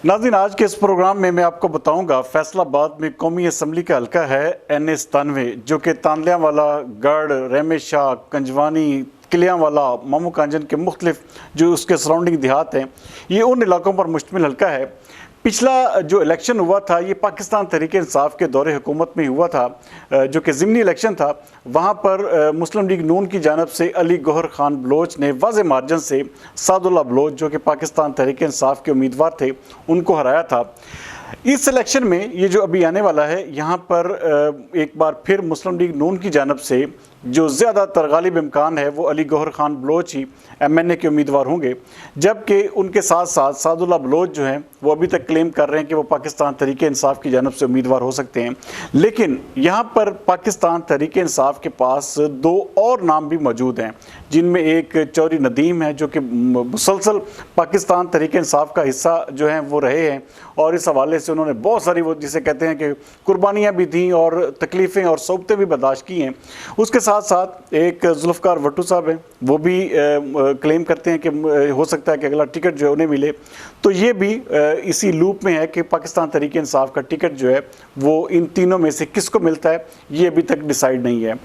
नाज़रीन, आज के इस प्रोग्राम में मैं आपको बताऊंगा फैसलाबाद में कौमी असम्बली का हल्का है NA 97, जो कि तांदलियांवाला, गढ़, रेमेशाह, कंजवानी, किलियांवाला, मामू कांजन के मुख्तलिफ जो उसके सराउंडिंग देहात हैं, ये उन इलाकों पर मुश्तमिल हल्का है। पिछला जो इलेक्शन हुआ था ये पाकिस्तान तहरीक इंसाफ के दौरे हुकूमत में हुआ था, जो कि ज़िमनी इलेक्शन था। वहाँ पर मुस्लिम लीग नून की जानब से अली गौहर खान बलोच ने वाज़े मार्जिन से सादुल्ला बलोच, जो कि पाकिस्तान तहरीक इंसाफ के उम्मीदवार थे, उनको हराया था। इस इलेक्शन में ये जो अभी आने वाला है, यहाँ पर एक बार फिर मुस्लिम लीग नून की जानब से जो ज़्यादातर गालिब इम्कान है वो अली गौहर खान बलोच ही MNA के उम्मीदवार होंगे, जबकि उनके साथ साथ सादुल्ला बलोच जो हैं वो अभी तक क्लेम कर रहे हैं कि वो पाकिस्तान तहरीक इंसाफ की जानब से उम्मीदवार हो सकते हैं। लेकिन यहाँ पर पाकिस्तान तहरीक इंसाफ के पास दो और नाम भी मौजूद हैं, जिनमें एक चौधरी नदीम है, जो कि मुसलसल पाकिस्तान तहरीक इंसाफ का हिस्सा जो है वो रहे हैं, और इस हवाले से उन्होंने बहुत सारी वो जिसे कहते हैं कि कुर्बानियाँ भी दी और तकलीफ़ें और सौबतें भी बर्दाश्त की हैं। उसके साथ साथ एक जुल्फ़कार भट्टू साहब हैं, वो भी क्लेम करते हैं कि हो सकता है कि अगला टिकट जो है उन्हें मिले। तो ये भी इसी लूप में है कि पाकिस्तान तहरीक इंसाफ का टिकट जो है वो इन तीनों में से किसको मिलता है, ये अभी तक डिसाइड नहीं है।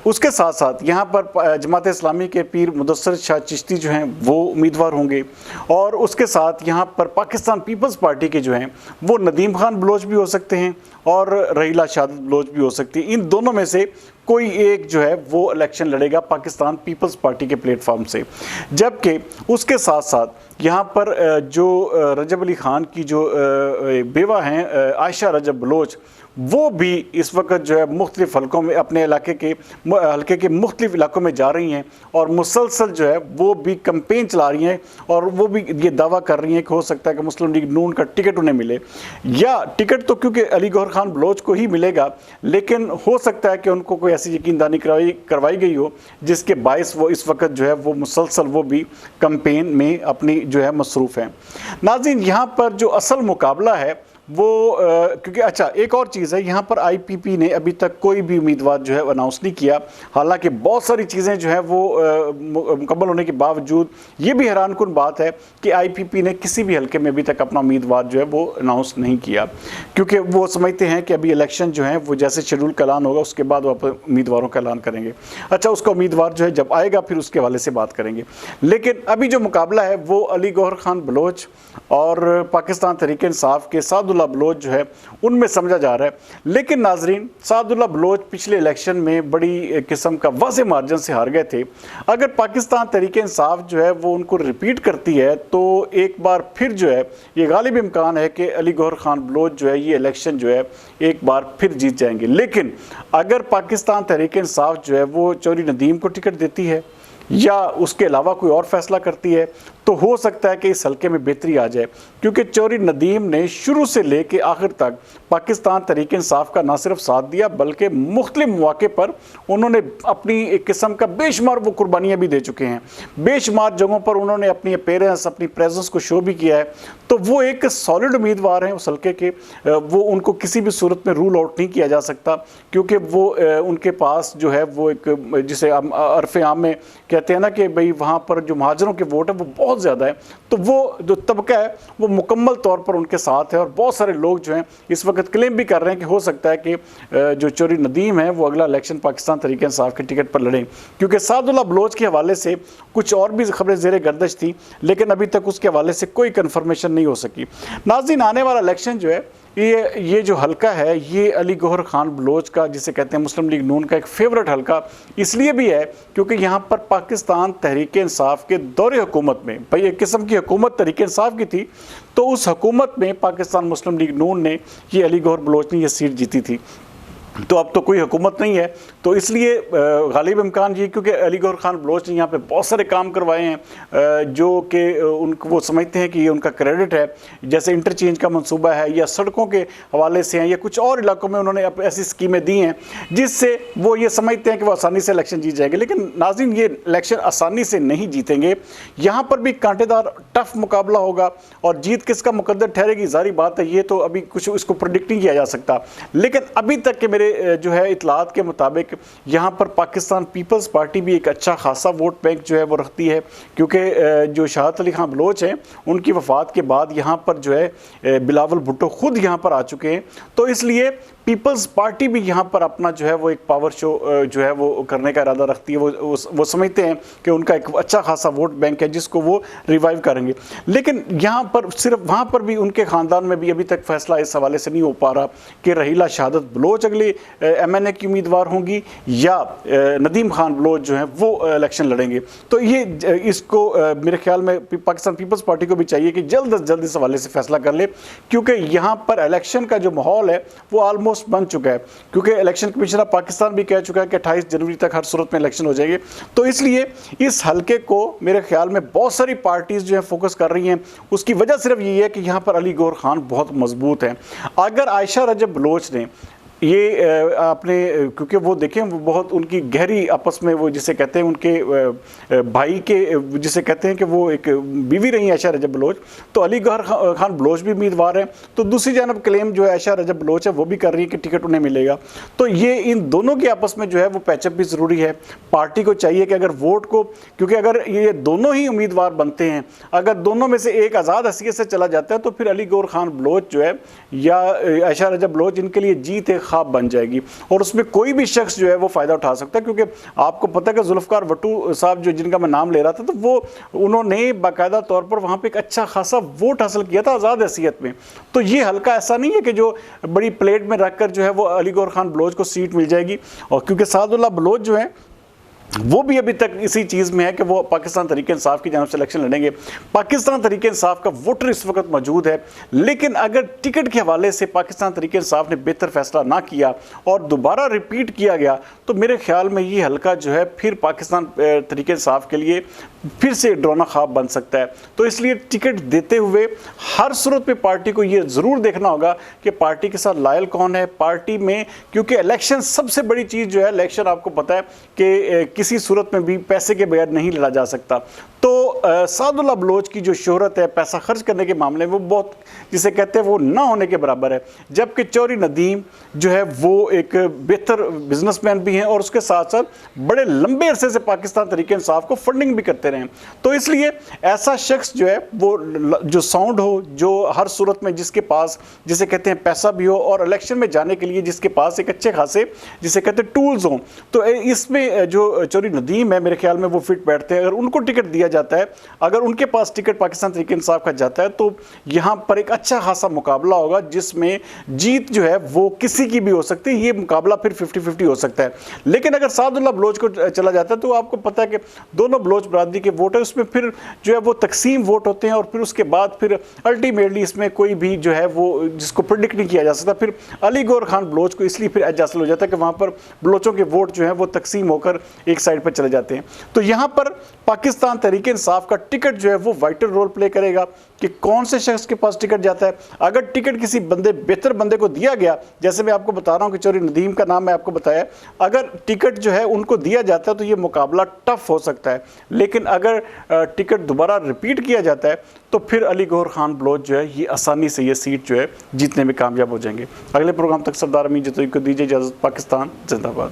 उसके साथ साथ यहाँ पर जमात इस्लामी के पीर मुदस्सर शाह चिश्ती जो हैं वो उम्मीदवार होंगे, और उसके साथ यहाँ पर पाकिस्तान पीपल्स पार्टी के जो हैं वो नदीम खान बलोच भी हो सकते हैं और रहीला शहादत बलोच भी हो सकती है। इन दोनों में से कोई एक जो है वो इलेक्शन लड़ेगा पाकिस्तान पीपल्स पार्टी के प्लेटफॉर्म से। जबकि उसके साथ साथ यहाँ पर जो रजब अली खान की जो बेवा हैं आयशा रजब बलोच, वो भी इस वक्त जो है मुख्तलिफ हलकों में अपने हल्के के मुख्तलिफ इलाकों में जा रही हैं और मुसलसल जो है वो भी कंपेन चला रही हैं, और वो भी ये दावा कर रही हैं कि हो सकता है कि मुस्लिम लीग नून का टिकट उन्हें मिले, या टिकट तो क्योंकि अली गौहर खान बलोच को ही मिलेगा, लेकिन हो सकता है कि उनको कोई ऐसी यकीनदानी करवाई गई हो जिसके बायस वो इस वक्त जो है वो मुसलसल वो भी कंपेन में अपनी जो है मसरूफ़ हैं। नाज़रीन, यहाँ पर जो असल मुकाबला है वो क्योंकि अच्छा एक और चीज़ है, यहाँ पर IPP ने अभी तक कोई भी उम्मीदवार जो है अनाउंस नहीं किया। हालांकि बहुत सारी चीज़ें जो है वो मुकम्मल होने के बावजूद ये भी हैरानकुन बात है कि IPP ने किसी भी हल्के में अभी तक अपना उम्मीदवार जो है वो अनाउंस नहीं किया, क्योंकि वो समझते हैं कि अभी इलेक्शन जो है वो जैसे शेड्यूल का ऐलान होगा उसके बाद वो अपने उम्मीदवारों का ऐलान करेंगे। अच्छा, उसका उम्मीदवार जो है जब आएगा फिर उसके हवाले से बात करेंगे। लेकिन अभी जो मुकाबला है वो अली गौहर खान बलोच और पाकिस्तान तहरीक इंसाफ के सादुल्ला बलोच जो है उनमें समझा जा रहा है। लेकिन नाजरीन, सादुल्ला बलोच पिछले इलेक्शन में बड़ी किस्म का वाज़े मार्जिन से हार गए थे। अगर पाकिस्तान तहरीक इंसाफ जो है वो उनको रिपीट करती है तो एक बार फिर जो है ये गालिब इम्कान है कि अली गौहर खान बलोच जो है ये इलेक्शन जो है एक बार फिर जीत जाएंगे। लेकिन अगर पाकिस्तान तहरीक इंसाफ जो है वो चौधरी नदीम को टिकट देती है या उसके अलावा कोई और फैसला करती है तो हो सकता है कि इस हल्के में बेहतरी आ जाए, क्योंकि चौधरी नदीम ने शुरू से लेकर आखिर तक पाकिस्तान तहरीक इंसाफ का ना सिर्फ साथ दिया बल्कि मुख्तलिफ मौके पर उन्होंने अपनी एक किस्म का बेशुमार वो कुर्बानियाँ भी दे चुके हैं। बेशुमार जगहों पर उन्होंने अपनी अपीयरेंस, अपनी प्रेजेंस को शो भी किया है। तो वो एक सॉलिड उम्मीदवार हैं उस हल्के के, वो उनको किसी भी सूरत में रूल आउट नहीं किया जा सकता, क्योंकि वो उनके पास जो है वो एक जिसे अर्फ आम में कहते हैं ना कि भाई वहाँ पर जो महाजरों के वोट है वो बहुत ज़्यादा है। तो वो जो तबका है वो मुकम्मल तौर पर उनके साथ है, और बहुत सारे लोग जो हैं इस वक्त क्लेम भी कर रहे हैं कि हो सकता है कि जो चौधरी नदीम है वो अगला इलेक्शन पाकिस्तान तहरीक इंसाफ के टिकट पर लड़ें, क्योंकि सादुल्ला बलोच के हवाले से कुछ और भी खबरें ज़ेरे गर्दिश थी, लेकिन अभी तक उसके हवाले से कोई कन्फर्मेशन नहीं हो सकी। नाज़रीन, आने वाला इलेक्शन जो है ये जो हल्का है ये अली गौहर खान बलोच का, जिसे कहते हैं मुस्लिम लीग नून का एक फेवरेट हल्का इसलिए भी है क्योंकि यहाँ पर पाकिस्तान तहरीक इंसाफ के दौरे हुकूमत में, भाई एक किस्म की हुकूमत तहरीक इंसाफ की थी, तो उस हुकूमत में पाकिस्तान मुस्लिम लीग नून ने ये अली गौहर बलोच ने ये सीट जीती थी। तो अब तो कोई हुकूमत नहीं है, तो इसलिए गालिब इम्कान ये, क्योंकि अली गौहर खान बलोच ने यहाँ पे बहुत सारे काम करवाए हैं जो कि उनको वो समझते हैं कि ये उनका क्रेडिट है, जैसे इंटरचेंज का मंसूबा है या सड़कों के हवाले से हैं या कुछ और इलाकों में उन्होंने ऐसी स्कीमें दी हैं जिससे वो ये समझते हैं कि वो आसानी से इलेक्शन जीत जाएंगे। लेकिन नाज़रीन, ये इलेक्शन आसानी से नहीं जीतेंगे, यहाँ पर भी कांटेदार टफ मुकाबला होगा, और जीत किसका मुकद्दर ठहरेगी जारी बात है, ये तो अभी कुछ इसको प्रेडिक्ट नहीं किया जा सकता। लेकिन अभी तक के मेरे मुझे जो है इतलात के मुताबिक यहाँ पर पाकिस्तान पीपल्स पार्टी भी एक अच्छा खासा वोट बैंक जो है वो रखती है, क्योंकि जो शाहत अली खान बलोच हैं उनकी वफ़ात के बाद यहाँ पर जो है बिलावल भुट्टो खुद यहाँ पर आ चुके हैं, तो इसलिए पीपल्स पार्टी भी यहाँ पर अपना जो है वो एक पावर शो जो है वो करने का इरादा रखती है। वो समझते हैं कि उनका एक अच्छा खासा वोट बैंक है जिसको वो रिवाइव करेंगे। लेकिन यहाँ पर सिर्फ वहाँ पर भी उनके ख़ानदान में भी अभी तक फैसला इस हवाले से नहीं हो पा रहा कि रहीला शहादत बलोच अगले MNA की उम्मीदवार होंगी या नदीम खान बलोच जो हैं वो इलेक्शन लड़ेंगे। तो ये इसको मेरे ख्याल में पाकिस्तान पीपल्स पार्टी को भी चाहिए कि जल्द अज जल्द इस हवाले से फैसला कर ले, क्योंकि यहाँ पर इलेक्शन का जो माहौल है वो ऑलमोस्ट बन चुका है, क्योंकि इलेक्शन कमीशन ऑफ पाकिस्तान भी कह चुका है कि 28 जनवरी तक हर सूरत में इलेक्शन हो जाएंगे। तो इसलिए इस हलके को मेरे ख्याल में बहुत सारी पार्टीज जो है फोकस कर रही हैं। उसकी वजह सिर्फ यही है कि यहाँ पर अली गौहर खान बहुत मजबूत हैं। अगर आयशा रजब बलोच ने ये आपने, क्योंकि वो देखें वो बहुत उनकी गहरी आपस में वो जिसे कहते हैं उनके भाई के जिसे कहते हैं कि वो एक बीवी रही आयशा रजब बलोच, तो अली गौहर खान बलोच भी उम्मीदवार हैं। तो दूसरी जानब क्लेम जो है आयशा रजब बलोच है वो भी कर रही है कि टिकट उन्हें मिलेगा। तो ये इन दोनों के आपस में जो है वो पैचअप भी ज़रूरी है। पार्टी को चाहिए कि अगर वोट को, क्योंकि अगर ये दोनों ही उम्मीदवार बनते हैं, अगर दोनों में से एक आज़ाद हैसियत से चला जाता है तो फिर अली गौहर खान बलोच जो है या आयशा रजब बलोच इनके लिए जीत एक ख्वाब बन जाएगी और उसमें कोई भी शख्स जो है वो फ़ायदा उठा सकता है। क्योंकि आपको पता है कि जुल्फ़िकार भुट्टो साहब जो जिनका मैं नाम ले रहा था, तो वो उन्होंने बाकायदा तौर पर वहाँ पे एक अच्छा खासा वोट हासिल किया था आज़ाद हैसियत में। तो ये हल्का ऐसा नहीं है कि जो बड़ी प्लेट में रख कर जो है वो अली गौहर खान बलोच को सीट मिल जाएगी। और क्योंकि सादुल्लाह बलोच जो है वो भी अभी तक इसी चीज़ में है कि वो पाकिस्तान तहरीक इंसाफ की जानब से इलेक्शन लड़ेंगे। पाकिस्तान तहरीक इंसाफ का वोटर इस वक्त मौजूद है, लेकिन अगर टिकट के हवाले से पाकिस्तान तहरीक इंसाफ ने बेहतर फैसला ना किया और दोबारा रिपीट किया गया तो मेरे ख्याल में ये हल्का जो है फिर पाकिस्तान तहरीक इंसाफ के लिए फिर से डरावना ख्वाब बन सकता है। तो इसलिए टिकट देते हुए हर सूरत में पार्टी को ये ज़रूर देखना होगा कि पार्टी के साथ लायल कौन है पार्टी में, क्योंकि इलेक्शन सबसे बड़ी चीज़ जो है, इलेक्शन आपको पता है कि किसी सूरत में भी पैसे के बगैर नहीं लड़ा जा सकता। तो सादुल्लाह बलोच की जो शोहरत है पैसा खर्च करने के मामले में वो बहुत जिसे कहते हैं वो ना होने के बराबर है, जबकि चौधरी नदीम जो है वो एक बेहतर बिजनेसमैन भी हैं और उसके साथ साथ बड़े लंबे अरसे से पाकिस्तान तहरीक इंसाफ को फंडिंग भी करते रहे। तो इसलिए ऐसा शख्स जो है वो जो साउंड हो, जो हर सूरत में जिसके पास जिसे कहते हैं पैसा भी हो और इलेक्शन में जाने के लिए जिसके पास एक अच्छे खासे जिसे कहते हैं टूल्स हों, तो इसमें जो चौधरी नदीम है मेरे ख्याल में वो फिट बैठते हैं। अगर उनको टिकट दिया जाता है, अगर उनके पास टिकट पाकिस्तान तहरीक इंसाफ का जाता है, तो यहाँ पर एक अच्छा खासा मुकाबला होगा जिसमें जीत जो है वो किसी की भी हो सकती है। ये मुकाबला फिर 50-50 हो सकता है। लेकिन अगर सादुल्लाह बलोच को चला जाता है तो आपको पता है कि दोनों बलोच बरादरी के वोट है, उसमें फिर जो है वो तकसीम वोट होते हैं और फिर उसके बाद फिर अल्टीमेटली इसमें कोई भी जो है वो जिसको प्रिडिक्ट नहीं किया जा सकता। फिर अली गौहर खान बलोच को इसलिए फिर एज हासिल हो जाता है कि वहाँ पर बलोचों के वोट जो है वो तकसीम होकर एक साइड पर चले जाते हैं। तो यहाँ पर पाकिस्तान तहरीक इंसाफ का टिकट जो है वो वाइटल रोल प्ले करेगा कि कौन से शख्स के पास टिकट जाता है। अगर टिकट किसी बेहतर बंदे को दिया गया, जैसे मैं आपको बता रहा हूँ कि चौधरी नदीम का नाम मैं आपको बताया, अगर टिकट जो है उनको दिया जाता है तो ये मुकाबला टफ हो सकता है। लेकिन अगर टिकट दोबारा रिपीट किया जाता है तो फिर अली गौहर खान बलोच जो है ये आसानी से ये सीट जो है जीतने में कामयाब हो जाएंगे। अगले प्रोग्राम तक सरदार अमीन जतोई को दीजिए इजाज़त। पाकिस्तान जिंदाबाद।